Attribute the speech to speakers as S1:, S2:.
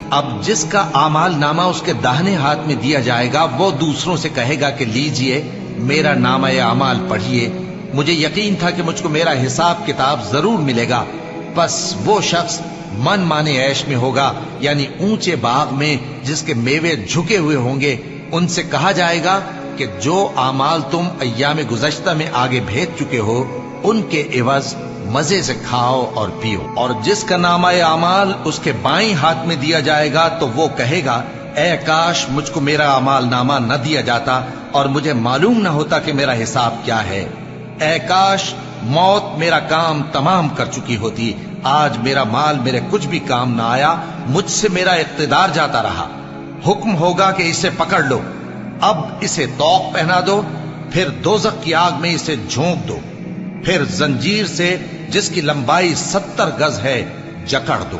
S1: اب جس کا اعمال نامہ اس کے داہنے ہاتھ میں دیا جائے گا وہ دوسروں سے کہے گا کہ لیجئے میرا نامہ اعمال پڑھیے، مجھے یقین تھا کہ مجھ کو میرا حساب کتاب ضرور ملے گا۔ پس وہ شخص من مانے عیش میں ہوگا، یعنی اونچے باغ میں جس کے میوے جھکے ہوئے ہوں گے۔ ان سے کہا جائے گا کہ جو اعمال تم ایام گزشتہ میں آگے بھیج چکے ہو ان کے عوض مزے سے کھاؤ اور پیو۔ اور جس کا نامہ اعمال اس کے بائیں ہاتھ میں دیا جائے گا تو وہ کہے گا اے کاش مجھ کو میرا اعمال نامہ نہ دیا جاتا اور مجھے معلوم نہ ہوتا کہ میرا حساب کیا ہے۔ اے کاش موت میرا کام تمام کر چکی ہوتی، آج میرا مال میرے کچھ بھی کام نہ آیا، مجھ سے میرا اقتدار جاتا رہا۔ حکم ہوگا کہ اسے پکڑ لو، اب اسے طوق پہنا دو، پھر دوزخ کی آگ میں اسے جھونک دو، پھر زنجیر سے جس کی لمبائی 70 گز ہے جکڑ دو۔